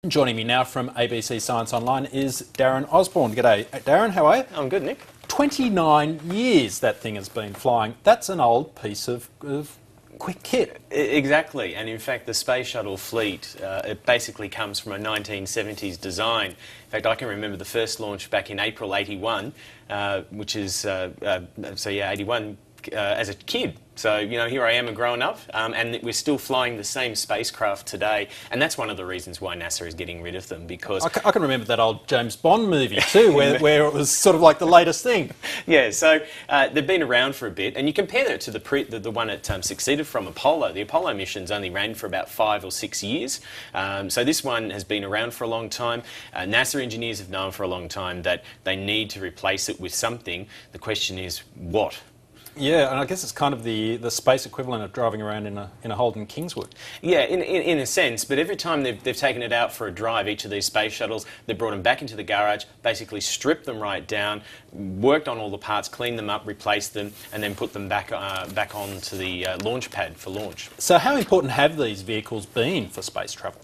Joining me now from ABC Science Online is Darren Osborne. G'day, Darren, how are you? I'm good, Nick. 29 years that thing has been flying. That's an old piece of quick kit. Exactly, and in fact the Space Shuttle fleet, it basically comes from a 1970s design. In fact, I can remember the first launch back in April '81, which is, 81, as a kid. So, you know, here I am growing up, and we're still flying the same spacecraft today, and that's one of the reasons why NASA is getting rid of them, because... I can remember that old James Bond movie too, where it was sort of like the latest thing. Yeah, so they've been around for a bit, and you compare that to the one it succeeded from, Apollo. The Apollo missions only ran for about 5 or 6 years, so this one has been around for a long time. NASA engineers have known for a long time that they need to replace it with something. The question is, what? Yeah, and I guess it's kind of the space equivalent of driving around in a Holden Kingswood. Yeah, in a sense, but every time they've taken it out for a drive, each of these space shuttles, they've brought them back into the garage, basically stripped them right down, worked on all the parts, cleaned them up, replaced them, and then put them back onto the launch pad for launch. So how important have these vehicles been for space travel?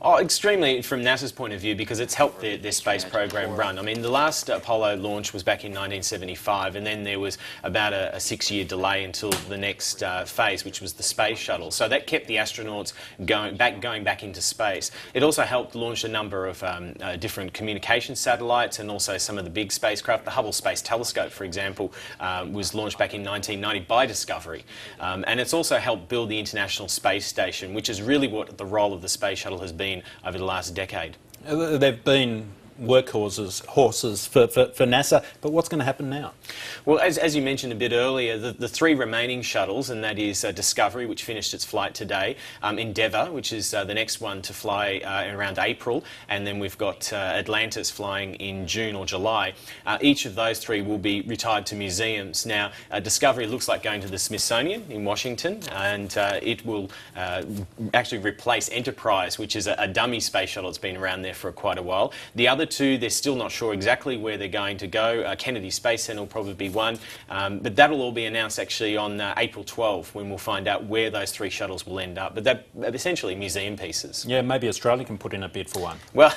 Oh, extremely from NASA's point of view, because it's helped their space program run. I mean, the last Apollo launch was back in 1975, and then there was about a 6-year delay until the next phase, which was the space shuttle. So that kept the astronauts going back into space. It also helped launch a number of different communication satellites, and also some of the big spacecraft. The Hubble Space Telescope, for example, was launched back in 1990 by Discovery. And it's also helped build the International Space Station, which is really what the role of the space shuttle has been over the last decade. They've been horses for NASA, but what's going to happen now? Well, as you mentioned a bit earlier, the 3 remaining shuttles, and that is Discovery, which finished its flight today, Endeavour, which is the next one to fly around April, and then we've got Atlantis flying in June or July. Each of those 3 will be retired to museums. Now, Discovery looks like going to the Smithsonian in Washington, and it will actually replace Enterprise, which is a dummy space shuttle that's been around there for quite a while. The other 2, they're still not sure exactly where they're going to go. Kennedy Space Center will probably be one, but that'll all be announced actually on April 12, when we'll find out where those 3 shuttles will end up. But they're essentially museum pieces. Yeah, maybe Australia can put in a bid for one. Well,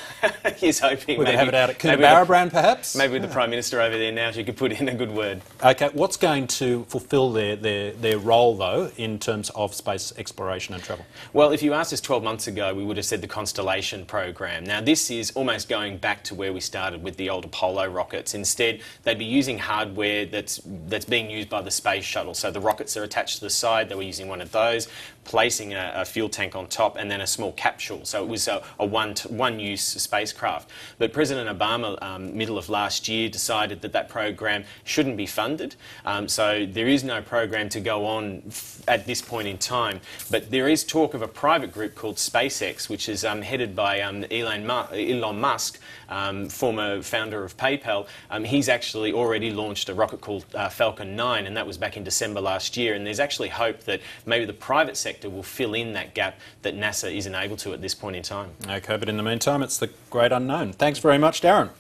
he's hoping. We could maybe have it out at Coonabarabran, perhaps? Maybe with the Prime Minister over there now, she could put in a good word. OK, what's going to fulfil their role, though, in terms of space exploration and travel? Well, if you asked us 12 months ago, we would have said the Constellation program. Now, this is almost going back to where we started with the old Apollo rockets. Instead, they'd be using hardware that's being used by the space shuttle. So the rockets are attached to the side. They were using one of those, placing a fuel tank on top, and then a small capsule. So it was a one-use spacecraft. But President Obama, middle of last year, decided that program shouldn't be funded. So there is no program to go on at this point in time. But there is talk of a private group called SpaceX, which is headed by Elon Musk, former founder of PayPal. He's actually already launched a rocket called Falcon 9, and that was back in December last year. And there's actually hope that maybe the private sector will fill in that gap that NASA isn't able to at this point in time. OK, but in the meantime, it's the great unknown. Thanks very much, Darren.